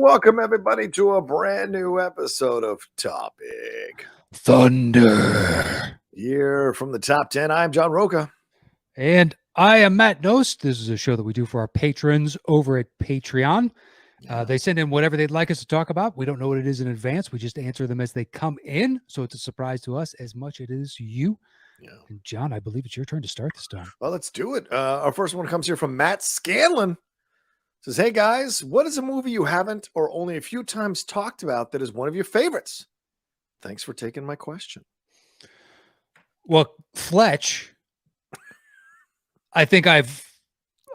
welcome everybody to a brand new episode of Topic. Thunder. Here from the top 10, I'm John Roca. And I am Matt Nost. This is a show that we do for our patrons over at Patreon. They send in whatever they'd like us to talk about. We don't know what it is in advance. We just answer them as they come in. So it's a surprise to us as much as it is to you. Yeah. And John, I believe it's your turn to start this time. Well, let's do it. Our first one comes here from Matt Scanlon. Says, hey guys, what is a movie you haven't or only a few times talked about that is one of your favorites? Thanks for taking my question. Well, Fletch, I think I've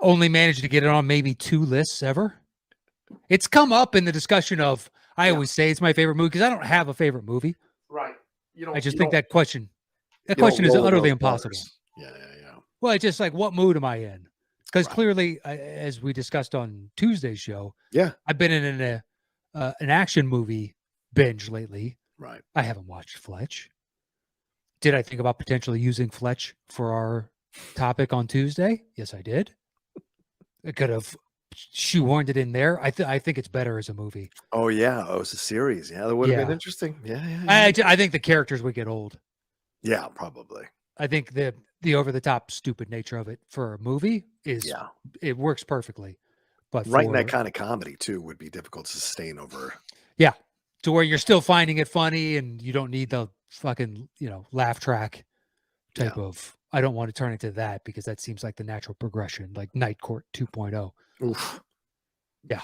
only managed to get it on maybe 2 lists ever. It's come up in the discussion of, I always say it's my favorite movie because I don't have a favorite movie. Right. I just think that question is utterly impossible. Yeah. Well, it's just like, what mood am I in? Because clearly, as we discussed on Tuesday's show, I've been in an action movie binge lately. Right. I haven't watched Fletch. Did I think about potentially using Fletch for our topic on Tuesday? Yes, I did. I could have shoehorned it in there. I think it's better as a movie. Oh, yeah. Oh, it's a series. Yeah, that would have been interesting. Yeah. I think the characters would get old. Yeah, probably. I think the over-the-top stupid nature of it for a movie it works perfectly. But writing that kind of comedy, too, would be difficult to sustain over. Yeah, to where you're still finding it funny and you don't need the fucking, laugh track type of, I don't want to turn it to that because that seems like the natural progression, like Night Court 2.0. Oof. Yeah.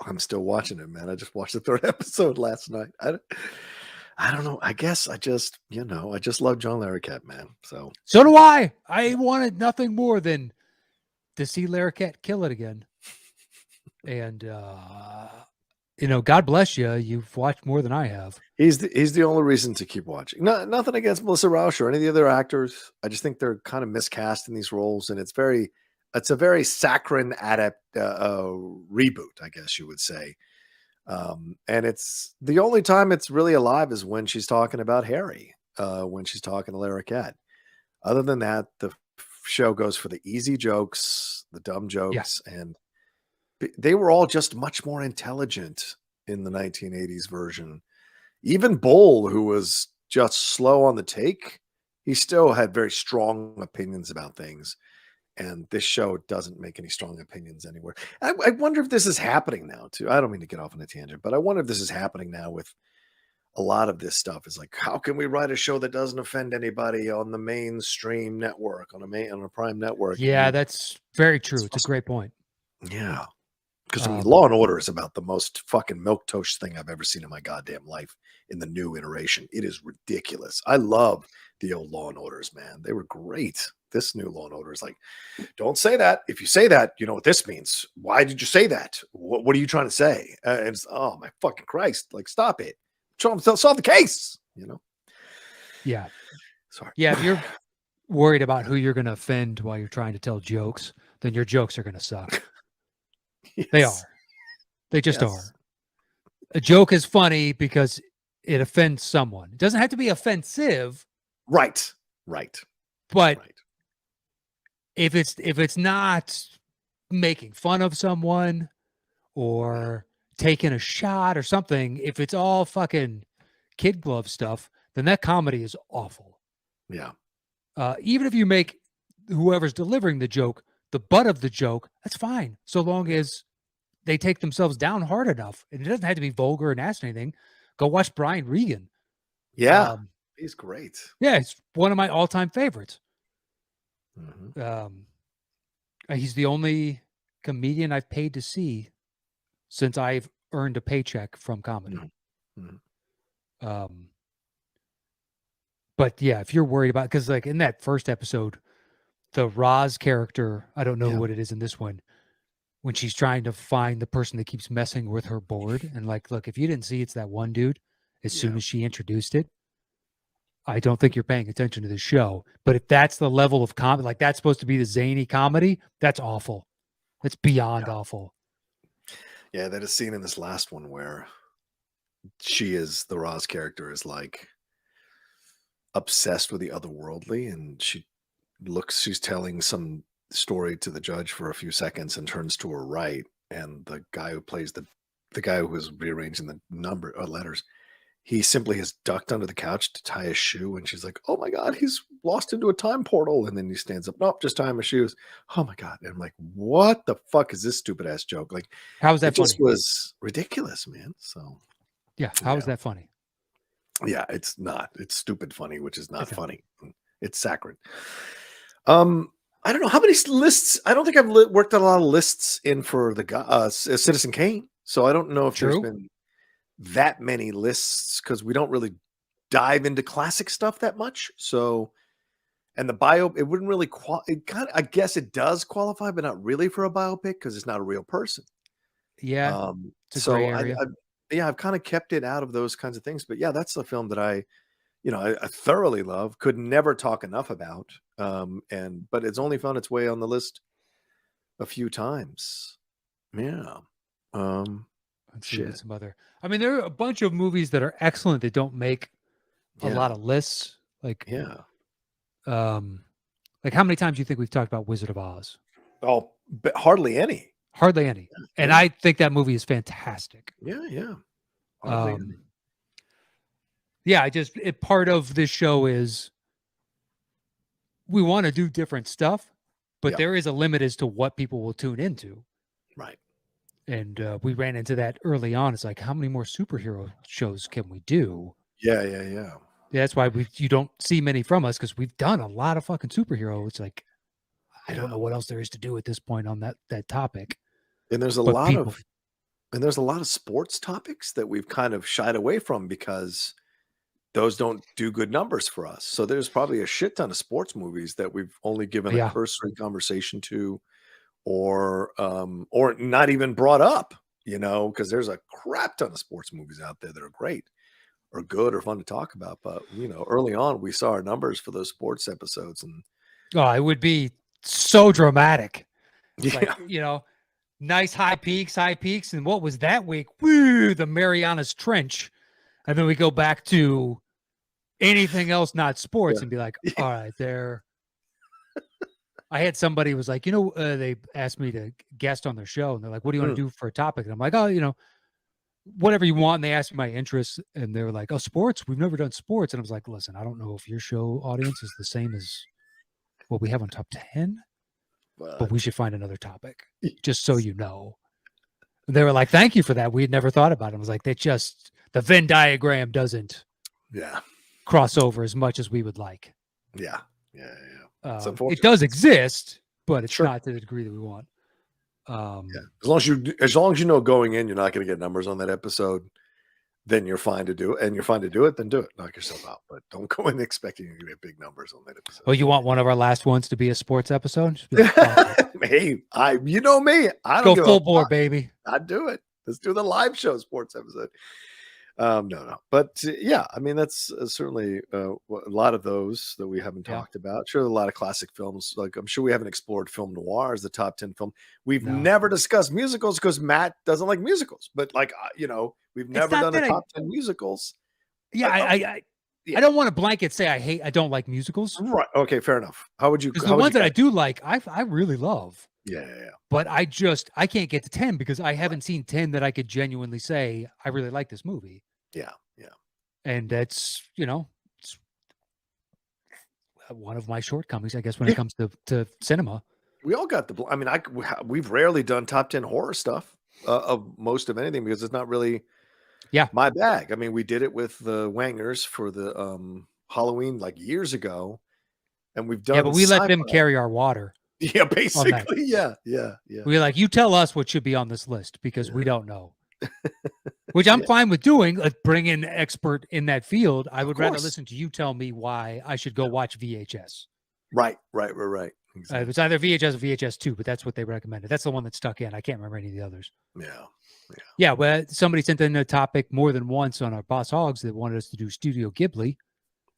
I'm still watching it, man. I just watched the 3rd episode last night. I don't know. I guess I just love John Larroquette, man. So do I. I wanted nothing more than to see Larroquette kill it again. And, God bless you. You've watched more than I have. He's the only reason to keep watching. Nothing against Melissa Rauch or any of the other actors. I just think they're kind of miscast in these roles, and it's a very saccharine reboot, I guess you would say. And it's the only time it's really alive is when she's talking about Harry, when she's talking to Larroquette. Other than that, the show goes for the easy jokes, the dumb jokes, and they were all just much more intelligent in the 1980s version. Even Bull, who was just slow on the take, he still had very strong opinions about things. And this show doesn't make any strong opinions anywhere. I wonder if this is happening now, too. I don't mean to get off on a tangent, but I wonder if this is happening now with a lot of this stuff. Is like, how can we write a show that doesn't offend anybody on the mainstream network, on a prime network? Yeah, that's very true. It's a great point. Yeah. Because Law and Order is about the most fucking milquetoast thing I've ever seen in my goddamn life in the new iteration. It is ridiculous. I love the old Law and Orders, man. They were great. This new Law and Order is like, don't say that. If you say that, you know what this means. Why did you say that? What are you trying to say? And it's, oh my fucking Christ. Like, stop it. Solve the case, Yeah. Sorry. Yeah, if you're worried about who you're going to offend while you're trying to tell jokes, then your jokes are going to suck. Yes. They are. They just are. A joke is funny because it offends someone. It doesn't have to be offensive. Right. But if it's not making fun of someone or taking a shot or something, if it's all fucking kid glove stuff, then that comedy is awful. Yeah. Even if you make whoever's delivering the joke the butt of the joke, that's fine. So long as they take themselves down hard enough. And it doesn't have to be vulgar and nasty or anything. Go watch Brian Regan. Yeah. He's great. Yeah, it's one of my all-time favorites. Mm-hmm. He's the only comedian I've paid to see since I've earned a paycheck from comedy. Mm-hmm. But yeah, if you're worried about, because like in that first episode, the Roz character, I don't know what it is in this one, when she's trying to find the person that keeps messing with her board, and like, look, if you didn't see it's that one dude, as soon as she introduced it, I don't think you're paying attention to the show. But if that's the level of comedy, like that's supposed to be the zany comedy, that's awful. That's beyond awful. Yeah, that is seen in this last one where the Roz character is like obsessed with the otherworldly, and she's telling some story to the judge for a few seconds and turns to her right, and the guy who plays the the guy who was rearranging the number letters, he simply has ducked under the couch to tie his shoe, and she's like, "Oh my god, he's lost into a time portal." And then he stands up, "Nope, just tying my shoes." Oh my god. And I'm like, "What the fuck is this stupid ass joke?" Like, How is it that just funny? was ridiculous, man. So Yeah. How is yeah. that funny? Yeah, it's not. It's stupid funny, which is not It's not. funny. It's saccharine. Um, I don't know how many lists. I don't think I've worked on a lot of lists in for the Citizen Kane. So I don't know if there's True. been that many lists because we don't really dive into classic stuff that much. So, and the bio, it wouldn't really it kind of, I guess it does qualify, but not really for a biopic because it's not a real person. Yeah. It's a gray So area. yeah, I've kind of kept it out of those kinds of things. But yeah, that's a film that I thoroughly love, could never talk enough about. But it's only found its way on the list a few times. Yeah. Let's see what Shit. some other. I mean, there are a bunch of movies that are excellent that don't make a Yeah. lot of lists. Yeah. Like how many times do you think we've talked about Wizard of Oz? Oh, but hardly any. Hardly any. And Yeah. I think that movie is fantastic. Yeah. Yeah. Hardly any. Yeah, part of this show is we want to do different stuff, but Yeah. there is a limit as to what people will tune into. Right. And we ran into that early on. It's like, how many more superhero shows can we do? Yeah. Yeah. Yeah. That's why you don't see many from us because we've done a lot of fucking superhero. It's like, I don't know what else there is to do at this point on that topic. And there's a But lot people, of sports topics that we've kind of shied away from because those don't do good numbers for us. So there's probably a shit ton of sports movies that we've only given a yeah, cursory conversation to, or not even brought up, because there's a crap ton of sports movies out there that are great or good or fun to talk about. But early on we saw our numbers for those sports episodes, and it would be so dramatic. yeah, Like, nice high peaks. And what was that week? Woo, the Marianas Trench. And then we go back to anything else, not sports, and be like, all right, there. I had somebody who was like, they asked me to guest on their show, and they're like, what do you want to do for a topic? And I'm like, oh, whatever you want. And they asked me my interests, and they were like, oh, sports? We've never done sports. And I was like, listen, I don't know if your show audience is the same as what we have on Top 10, but we should find another topic, just so you know. They were like, thank you for that. We had never thought about it. I was like, the Venn diagram doesn't cross over as much as we would like. Yeah. It does exist, but it's not to the degree that we want. As long as you know going in, you're not going to get numbers on that episode, then you're fine to do it. And you're fine to do it, then do it. Knock yourself out. But don't go in expecting you to get big numbers on that episode. Oh, you want one of our last ones to be a sports episode? Hey, you know me. I don't go full bore, baby. I'd do it. Let's do the live show sports episode. No. But yeah, I mean, that's certainly a lot of those that we haven't talked about. Sure, a lot of classic films. Like, I'm sure we haven't explored film noir as the top 10 film. We've never discussed musicals because Matt doesn't like musicals. But we've never done a top 10 musicals. Yeah, I don't want to blanket say I don't like musicals. Right. Okay, fair enough. How would you? Because the ones that I do like, I really love. Yeah. But I can't get to 10 because I haven't seen 10 that I could genuinely say I really like this movie. Yeah. And that's, it's one of my shortcomings, I guess, when it comes to cinema. We all got we've rarely done top 10 horror stuff of most of anything because it's not really my bag. I mean, we did it with the Wangers for the Halloween like years ago, and we've done but we let them carry our water. Yeah, basically. Yeah. We're like, you tell us what should be on this list because we don't know. Which I'm fine with doing, like bring in an expert in that field. I would rather listen to you tell me why I should go watch VHS. Right. Exactly. It's either VHS or VHS 2, but that's what they recommended. That's the one that stuck in. I can't remember any of the others. Yeah. Well, somebody sent in a topic more than once on our Boss Hogs that wanted us to do Studio Ghibli.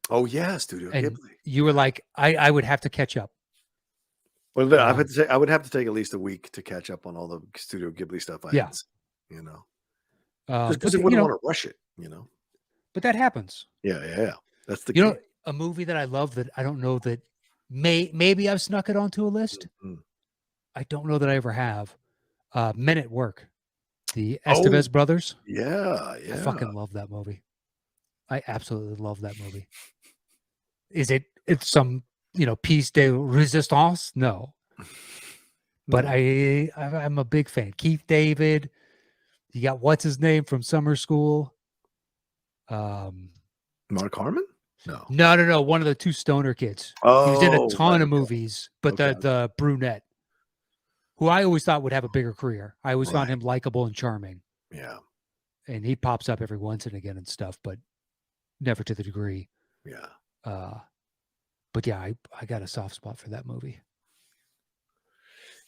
Oh yeah, Studio Ghibli. You were like, I would have to catch up. Well, I would say I would have to take at least a week to catch up on all the Studio Ghibli stuff. Just because I wouldn't want to rush it, But that happens. Yeah. That's the key. A movie that I love that I don't know that maybe I've snuck it onto a list. Mm-hmm. I don't know that I ever have. Men at Work. The Estevez brothers. Yeah, I fucking love that movie. I absolutely love that movie. Is it's some, piece de resistance? No. But No. I'm a big fan. Keith David. You got what's his name from Summer School? Mark Harmon? No. No. One of the two stoner kids. He was in a ton of movies, but the brunette, who I always thought would have a bigger career. I always found him likable and charming. Yeah. And he pops up every once and again and stuff, but never to the degree. Yeah. But yeah, I got a soft spot for that movie.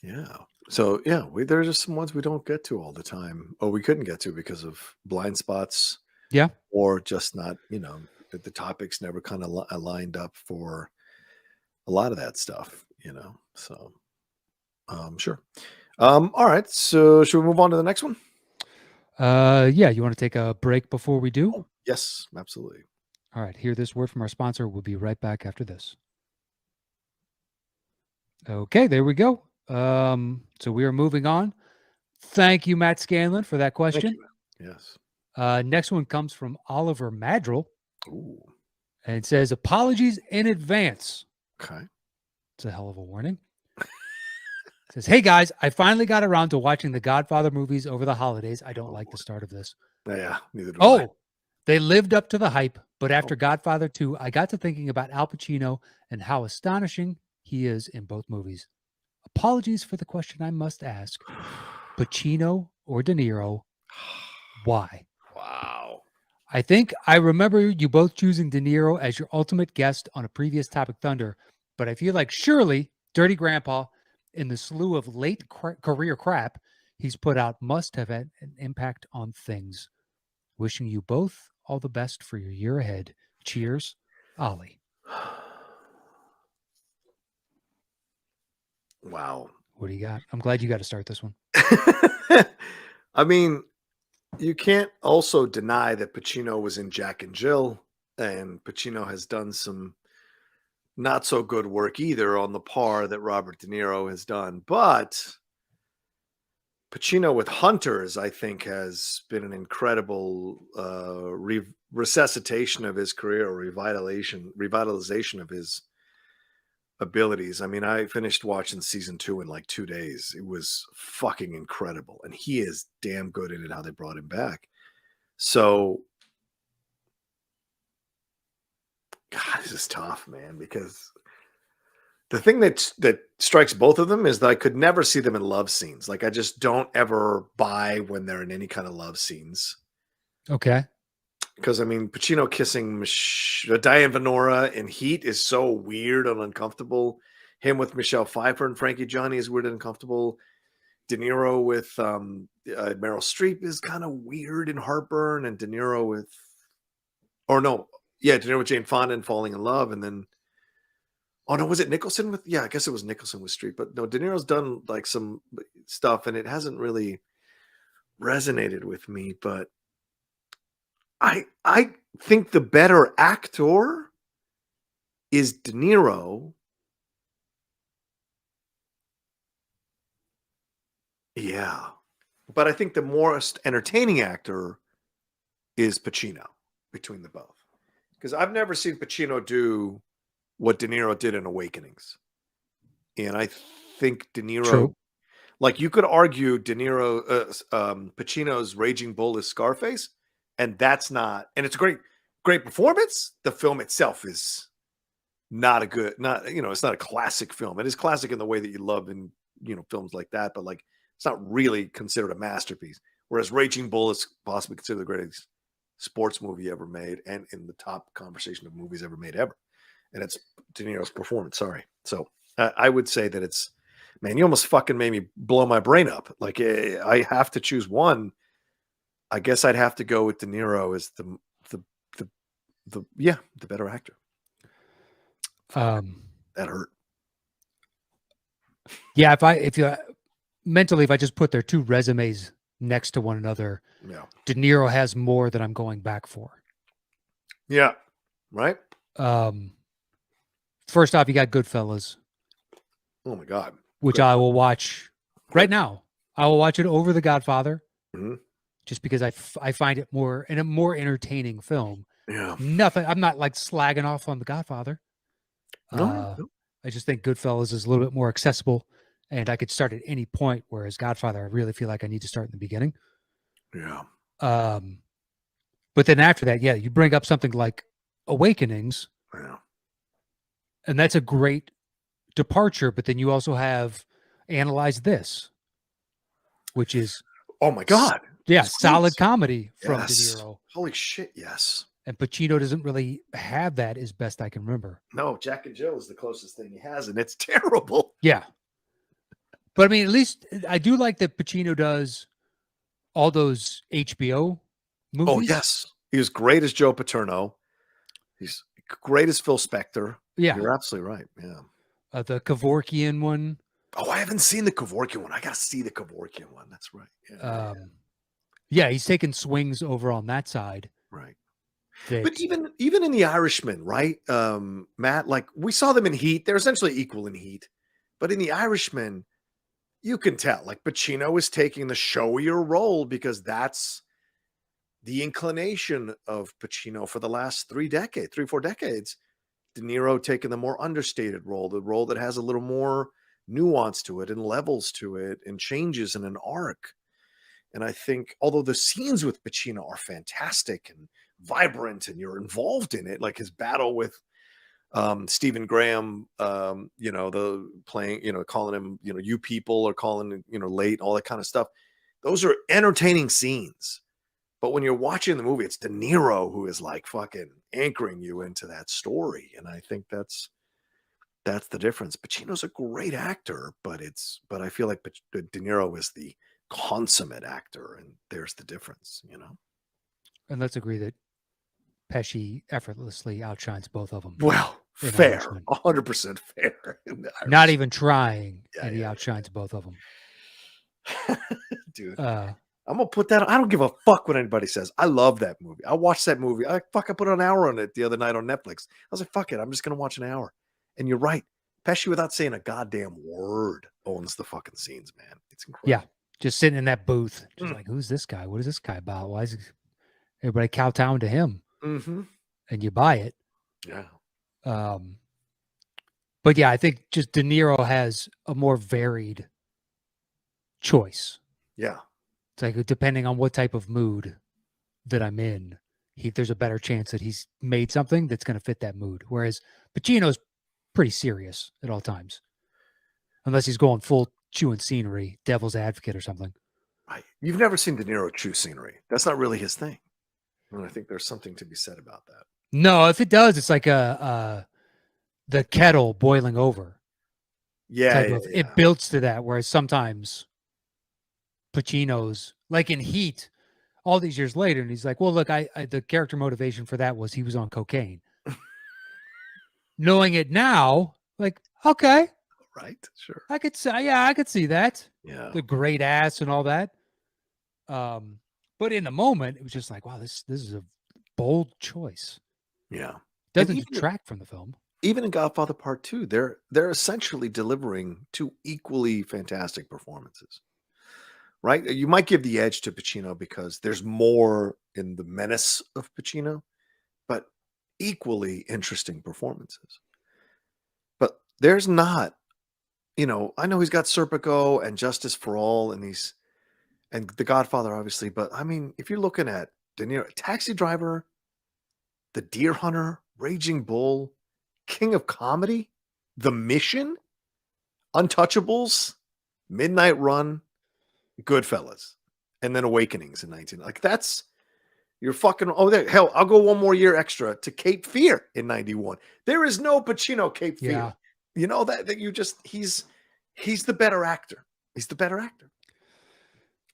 Yeah. So yeah, there are just some ones we don't get to all the time, or we couldn't get to because of blind spots. Yeah. Or just not, the topics never kind of lined up for a lot of that stuff, So, sure. All right. So should we move on to the next one? Yeah. You want to take a break before we do? Oh, yes, absolutely. All right. Hear this word from our sponsor. We'll be right back after this. Okay, there we go. So we are moving on. Thank you, Matt Scanlon, for that question. Yes. Next one comes from Oliver Madrill. Ooh. And it says, apologies in advance. Okay. It's a hell of a warning. It says, hey guys, I finally got around to watching the Godfather movies over the holidays. I don't like the start of this. Yeah, neither do I. They lived up to the hype, but after Godfather 2, I got to thinking about Al Pacino and how astonishing he is in both movies. Apologies for the question I must ask. Pacino or De Niro? Why? Wow. I think I remember you both choosing De Niro as your ultimate guest on a previous Topic Thunder, but I feel like surely Dirty Grandpa, in the slew of late career crap he's put out, must have had an impact on things. Wishing you both all the best for your year ahead. Cheers, Ollie. Wow. What do you got? I'm glad you got to start this one. I mean, you can't also deny that Pacino was in Jack and Jill, and Pacino has done some not so good work either on the par that Robert De Niro has done. But Pacino with Hunters, I think, has been an incredible resuscitation of his career, or revitalization of his abilities. I mean, I finished watching season 2 in like 2 days. It was fucking incredible. And he is damn good in it, how they brought him back. So, God, this is tough, man, because the thing that strikes both of them is that I could never see them in love scenes. Like, I just don't ever buy when they're in any kind of love scenes. Okay. Because, I mean, Pacino kissing Diane Venora in Heat is so weird and uncomfortable. Him with Michelle Pfeiffer and Frankie Johnny is weird and uncomfortable. De Niro with Meryl Streep is kind of weird and heartburn. And De Niro with Jane Fonda and Falling in Love. And then, was it Nicholson with? Yeah, I guess it was Nicholson with Streep. But no, De Niro's done like some stuff, and it hasn't really resonated with me. But I think the better actor is De Niro. Yeah. But I think the more entertaining actor is Pacino between the both. Because I've never seen Pacino do what De Niro did in Awakenings. And I think De Niro, True. Like you could argue De Niro, Pacino's Raging Bull is Scarface. And that's not, and it's a great performance. The film itself is not it's not a classic film. It is classic in the way that you love in, films like that, but like, it's not really considered a masterpiece. Whereas Raging Bull is possibly considered the greatest sports movie ever made and in the top conversation of movies ever made ever. And it's De Niro's performance. Sorry. So I would say that it's, man, you almost fucking made me blow my brain up. Like I have to choose one. I guess I'd have to go with De Niro as the better actor. That hurt. Yeah, if I just put their two resumes next to one another, De Niro has more that I'm going back for. Yeah. Right. First off, you got Goodfellas. Oh my God. Which I will watch right now. I will watch it over The Godfather Mhm. just because I find it more and a more entertaining film. Yeah. Nothing. I'm not like slagging off on The Godfather. No, no, Uh, no. I just think Goodfellas is a little bit more accessible, and I could start at any point. Whereas Godfather, I really feel like I need to start in the beginning. Yeah. Um, but then after that, yeah, you bring up something like Awakenings, Yeah. and that's a great departure. But then you also have Analyze This, which is Oh my God. yeah, It's great. solid comedy from De Yes. Niro. Holy shit. Yes. And Pacino doesn't really have that, as best I can remember. No, Jack and Jill is the closest thing he has, and it's terrible. Yeah. But I mean, at least I do like that Pacino does all those HBO Oh, movies. yes. He was great as Joe Paterno. He's great as Phil Spector. Yeah. You're absolutely right. Yeah. The Kevorkian one. Oh, I haven't seen the Kevorkian one. I got to see the Kevorkian one. That's right. Yeah. Yeah, he's taken swings over on that side. Right. But That even in The Irishman, right? Matt, like we saw them in Heat. They're essentially equal in Heat. But in The Irishman, you can tell like Pacino is taking the showier role because that's the inclination of Pacino for the last 4 decades. De Niro taking the more understated role, the role that has a little more nuance to it and levels to it and changes in an arc. And I think, although the scenes with Pacino are fantastic and vibrant and you're involved in it, like his battle with Stephen Graham, the playing, calling him, you people, or calling, late, all that kind of stuff. Those are entertaining scenes. But when you're watching the movie, it's De Niro who is like fucking anchoring you into that story. And I think that's the difference. Pacino's a great actor, but I feel like De Niro is the consummate actor, and there's the difference. and let's agree that Pesci effortlessly outshines both of them. Well, in fair, Irishman. 100% fair. Not even trying, Yeah, and he yeah, outshines both of them. dude. Uh, I'm gonna put that. I don't give a fuck what anybody says. I love that movie. I watched that movie. I put an hour on it the other night on Netflix. I was like, fuck it. I'm just gonna watch an hour. And you're right. Pesci, without saying a goddamn word, owns the fucking scenes, man. It's incredible. yeah, just sitting in that booth, just Mm. like, who's this guy? What is this guy about? Why is everybody kowtowing to him? Mm-hmm. And you buy it. Yeah. But yeah, I think just De Niro has a more varied choice. Yeah. It's like depending on what type of mood that I'm in, there's a better chance that he's made something that's going to fit that mood. Whereas Pacino's pretty serious at all times, unless he's going full chewing scenery, devil's advocate or something. Right. You've never seen De Niro chew scenery. That's not really his thing. And I think there's something to be said about that. No, if it does, it's like the kettle boiling over. Yeah, It builds to that. Whereas sometimes Pacino's, like in Heat, all these years later, and he's like, well, look, I the character motivation for that was he was on cocaine. Knowing it now, like, okay, right, sure. I could say, yeah, I could see that. Yeah. The great ass and all that. But in the moment, it was just like, wow, this is a bold choice. Yeah. Doesn't detract from the film. Even in Godfather Part 2, they're essentially delivering two equally fantastic performances. Right? You might give the edge to Pacino because there's more in the menace of Pacino, but equally interesting performances. But there's not, I know he's got Serpico and Justice for All and The Godfather, obviously, but I mean, if you're looking at De Niro, Taxi Driver, The Deer Hunter, Raging Bull, King of Comedy, The Mission, Untouchables, Midnight Run, Goodfellas, and then Awakenings in 19. Like that's you're fucking. Oh, hell, I'll go one more year extra to Cape Fear in 91. There is no Pacino Cape Fear. Yeah. You know that you just he's the better actor. He's the better actor.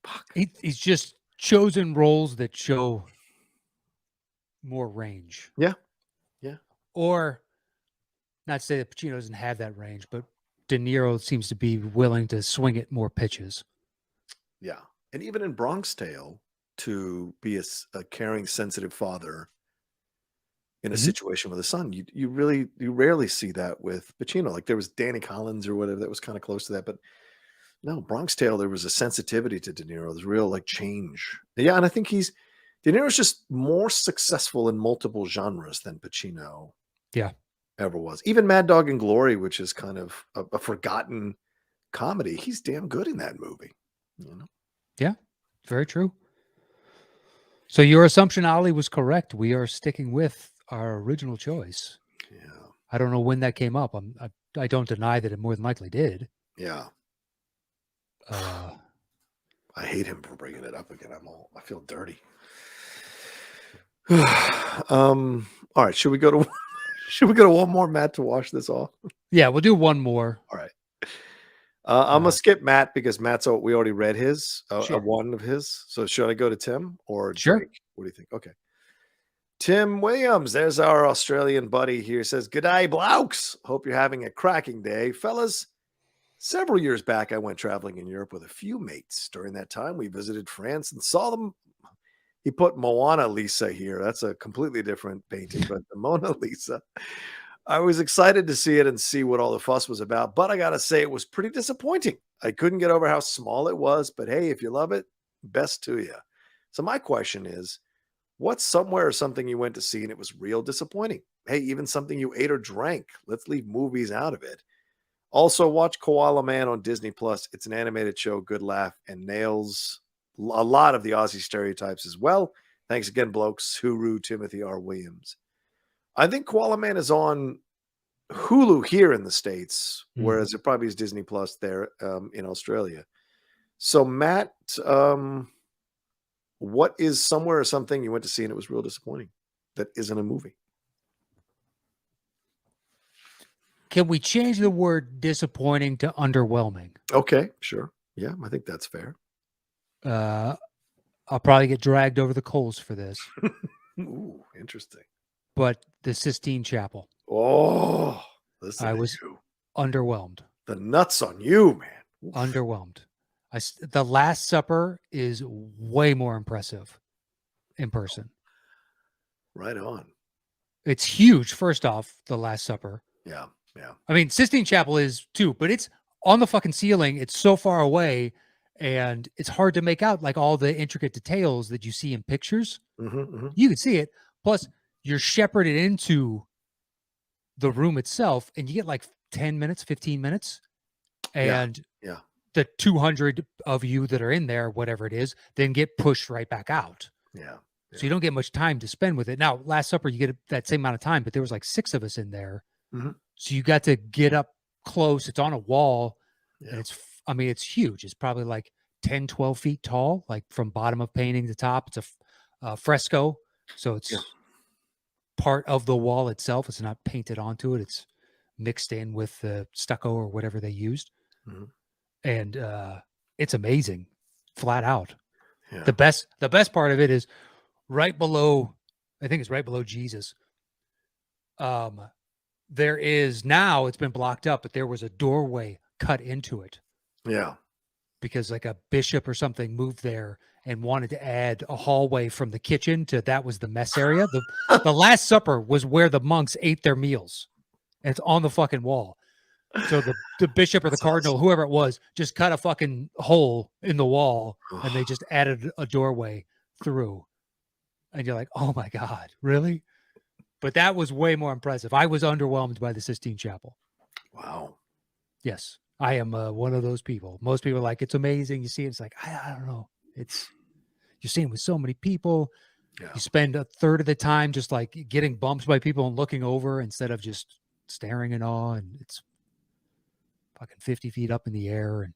Fuck. He's just chosen roles that show more range. Yeah. Yeah. Or not to say that Pacino doesn't have that range, but De Niro seems to be willing to swing at more pitches. Yeah. And even in Bronx Tale, to be a caring, sensitive father in a situation with a son, you rarely see that with Pacino. Like there was Danny Collins or whatever that was kind of close to that, but No, Bronx Tale, there was a sensitivity to De Niro. There's real like change. Yeah, and I think De Niro's just more successful in multiple genres than Pacino Yeah. ever was. Even Mad Dog and Glory, which is kind of a forgotten comedy, he's damn good in that movie. You know? Yeah. Very true. So your assumption, Ollie, was correct. We are sticking with our original choice. Yeah. I don't know when that came up. I don't deny that it more than likely did. Yeah. I hate him for bringing it up again. I feel dirty. All right. Should we go to one more, Matt, to wash this off? Yeah, we'll do one more. All right. I'm gonna skip Matt because we already read his Sure. one of his. So should I go to Tim or Sure. Drake? What do you think? Okay. Tim Williams, there's our Australian buddy here. Says, "G'day, blokes. Hope you're having a cracking day, fellas. Several years back, I went traveling in Europe with a few mates. During that time, we visited France and saw them." He put Moana Lisa here. That's a completely different painting, but the Mona Lisa. I was excited to see it and see what all the fuss was about, but I got to say it was pretty disappointing. I couldn't get over how small it was, but hey, if you love it, best to you. So my question is, what's somewhere or something you went to see and it was real disappointing? Hey, even something you ate or drank. Let's leave movies out of it. Also, watch Koala Man on Disney Plus. It's an animated show, good laugh, and nails a lot of the Aussie stereotypes as well. Thanks again, blokes. Huru Timothy R. Williams. I think Koala Man is on Hulu here in the States, whereas it probably is Disney Plus there in Australia. So, Matt, what is somewhere or something you went to see and it was real disappointing that isn't a movie? Can we change the word disappointing to underwhelming? Okay, sure. Yeah, I think that's fair. I'll probably get dragged over the coals for this. Ooh, interesting. But the Sistine Chapel. Oh, listen, I was underwhelmed. The nuts on you, man. Oof. Underwhelmed. The Last Supper is way more impressive in person. Right on. It's huge. First off, The Last Supper. Yeah, yeah. I mean, Sistine Chapel is too, but it's on the fucking ceiling. It's so far away, and it's hard to make out like all the intricate details that you see in pictures. You can see it. Plus, you're shepherded into the room itself, and you get like 10 minutes, 15 minutes. And yeah. The 200 of you that are in there, whatever it is, then get pushed right back out. Yeah. So you don't get much time to spend with it. Now, Last Supper, you get that same amount of time, but there was like 6 of us in there. So you got to get up close. It's on a wall. And it's huge. It's probably like 10, 12 feet tall, like from bottom of painting to top. It's a fresco. So it's part of the wall itself. It's not painted onto it. It's mixed in with the stucco or whatever they used. And it's amazing, flat out. The best part of it is right below, I think it's right below Jesus. There is now, it's been blocked up, but there was a doorway cut into it. Yeah. Because like a bishop or something moved there and wanted to add a hallway from the kitchen to that was the mess area. The Last Supper was where the monks ate their meals. And it's on the fucking wall. So the bishop or the cardinal, whoever it was, just cut a fucking hole in the wall and they just added a doorway through. And you're like, oh my God, really? But that was way more impressive. I was underwhelmed by the Sistine Chapel. Wow. Yes, I am one of those people. Most people are like, it's amazing. You see it, it's like, I don't know. You're seeing with so many people. Yeah. You spend a third of the time just like getting bumped by people and looking over instead of just staring in awe. And it's fucking 50 feet up in the air. And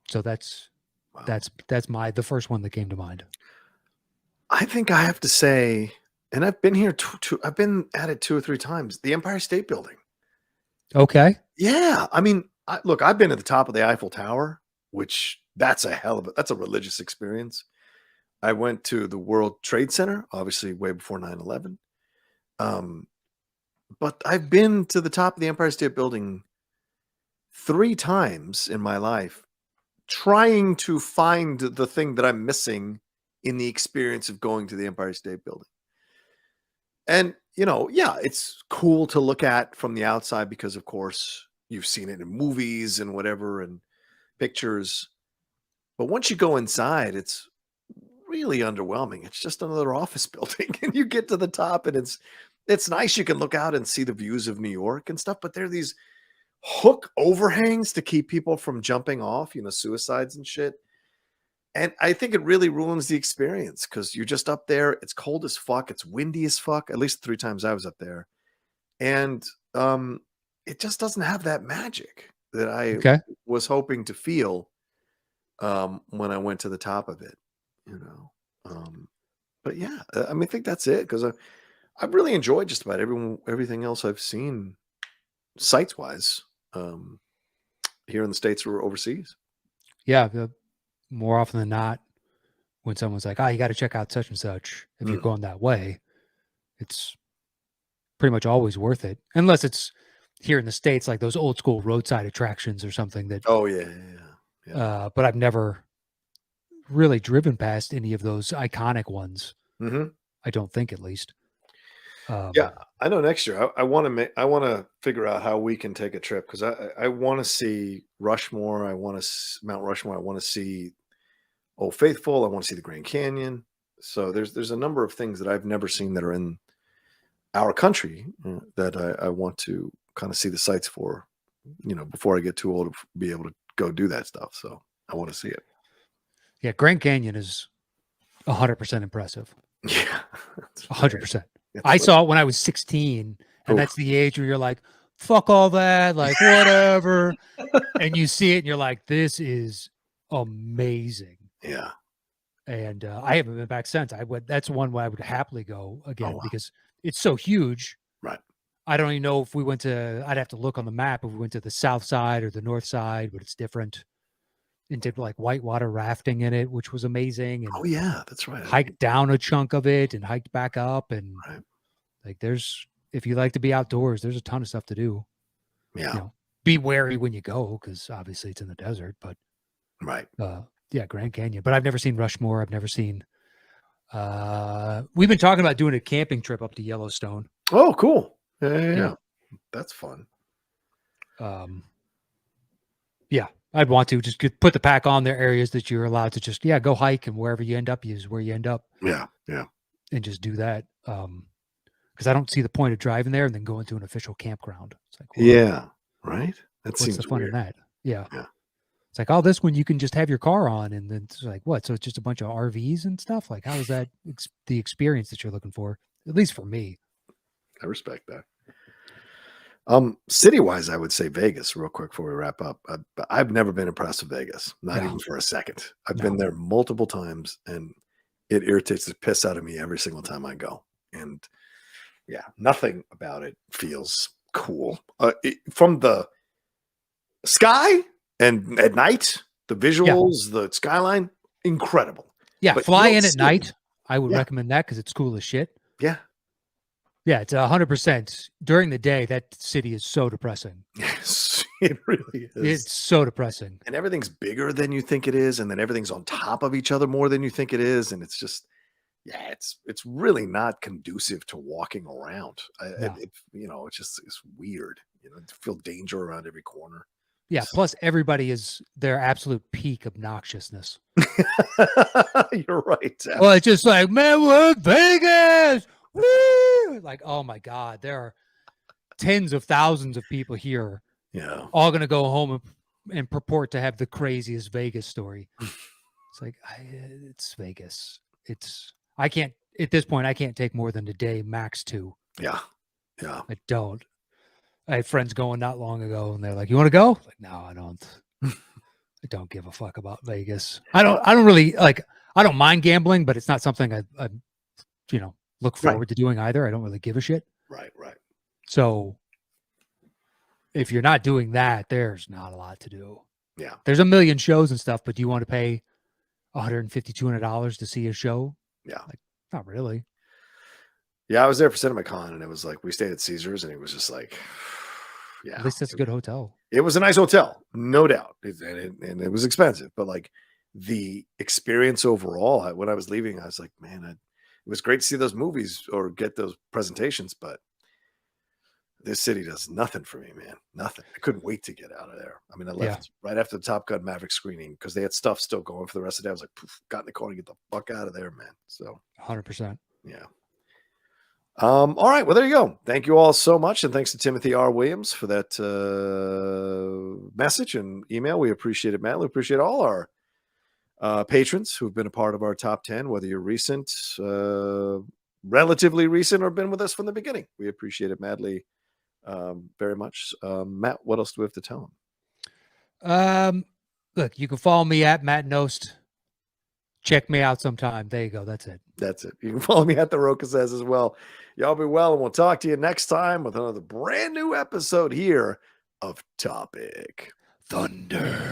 so that's the first one that came to mind. I think I have to say, and I've been here I've been at it 2 or 3 times, the Empire State Building. Okay. Yeah. I mean, look, I've been at the top of the Eiffel Tower, which that's a religious experience. I went to the World Trade Center, obviously way before 9/11. But I've been to the top of the Empire State Building 3 times in my life, trying to find the thing that I'm missing in the experience of going to the Empire State Building. And, it's cool to look at from the outside because, of course, you've seen it in movies and whatever and pictures. But once you go inside, it's really underwhelming. It's just another office building, and you get to the top, and it's nice. You can look out and see the views of New York and stuff, but there are these hook overhangs to keep people from jumping off, suicides and shit. And I think it really ruins the experience because you're just up there. It's cold as fuck. It's windy as fuck. At least 3 times I was up there, and it just doesn't have that magic that I Okay. was hoping to feel when I went to the top of it. You know, but yeah, I mean, I think that's it because I've really enjoyed just about everything else I've seen sites wise here in the States or overseas. Yeah. More often than not, when someone's like, "Oh, you got to check out such and such," if you're going that way, it's pretty much always worth it, unless it's here in the States, like those old school roadside attractions or something that. Oh yeah, yeah. But I've never really driven past any of those iconic ones. Mm-hmm. I don't think, at least. Yeah, I know next year I want to figure out how we can take a trip because I want to see Rushmore. I want to Mount Rushmore. I want to see Old Faithful. I want to see the Grand Canyon. So there's a number of things that I've never seen that are in our country that I want to kind of see the sights for, before I get too old to be able to go do that stuff. So I want to see it. Yeah, Grand Canyon is 100% impressive. Yeah, 100%. I saw it when I was 16, and that's the age where you're like, fuck all that, like whatever. And you see it and you're like, this is amazing. Yeah. And I haven't been back since. That's one where I would happily go again because it's so huge. Right. I don't even know if we went to, I'd have to look on the map if we went to the south side or the north side, but it's different. And did like whitewater rafting in it, which was amazing. And oh yeah, that's right. Hiked down a chunk of it and hiked back up. And like, if you like to be outdoors, there's a ton of stuff to do. Yeah. Be wary when you go because obviously it's in the desert. But yeah, Grand Canyon. But I've never seen Rushmore. I've never seen. We've been talking about doing a camping trip up to Yellowstone. Oh, cool. Yeah. That's fun. Yeah, I'd want to just put the pack on there areas that you're allowed to just, go hike, and wherever you end up is where you end up. Yeah. And just do that. Because I don't see the point of driving there and then going to an official campground. It's like, yeah, right? That what's seems the fun weird. in that? Yeah. It's like, this one you can just have your car on, and then it's like, what? So it's just a bunch of RVs and stuff? Like, how is that the experience that you're looking for? At least for me. I respect that. City-wise, I would say Vegas real quick before we wrap up. I've never been impressed with Vegas, not even for a second. I've been there multiple times, and it irritates the piss out of me every single time I go. And yeah, nothing about it feels cool. From the sky and at night, the visuals, the skyline, incredible. Yeah, fly in at night. I would recommend that because it's cool as shit. Yeah. Yeah, it's 100%. During the day, that city is so depressing. Yes, it really is. It's so depressing. And everything's bigger than you think it is, and then everything's on top of each other more than you think it is, and it's just, it's really not conducive to walking around. It's weird. You feel danger around every corner. Yeah, plus everybody is their absolute peak obnoxiousness. You're right. Well, it's just like, man, we're in Vegas. Woo! Like, oh my God, there are tens of thousands of people here. Yeah. All going to go home and purport to have the craziest Vegas story. It's like, it's Vegas. At this point, I can't take more than a day, max 2. Yeah. I don't. I had friends going not long ago, and they're like, "You want to go?" Like, no, I don't. I don't give a fuck about Vegas. I don't really like. I don't mind gambling, but it's not something I look forward to doing either. I don't really give a shit. Right. So if you're not doing that, there's not a lot to do. Yeah. There's a million shows and stuff, but do you want to pay $150, $200 to see a show? Yeah. Like, not really. Yeah, I was there for CinemaCon, and it was like we stayed at Caesars, and it was just like, yeah. At least that's a good hotel. It was a nice hotel, no doubt, and it was expensive, but like the experience overall, when I was leaving, I was like, man, it was great to see those movies or get those presentations, but this city does nothing for me, man. Nothing. I couldn't wait to get out of there. I mean, I left right after the Top Gun Maverick screening because they had stuff still going for the rest of the day. I was like, poof, got in the car and get the fuck out of there, man. So 100%. yeah. All right. Well, there you go. Thank you all so much. And thanks to Timothy R. Williams for that message and email. We appreciate it, Matt. We appreciate all our patrons who've been a part of our top 10, whether you're recent, relatively recent, or been with us from the beginning. We appreciate it madly, very much. Matt, what else do we have to tell him? Look, you can follow me at Matt Nost. Check me out sometime. There you go. That's it. That's it. You can follow me at The Roca Says as well. Y'all be well, and we'll talk to you next time with another brand new episode here of Topic Thunder.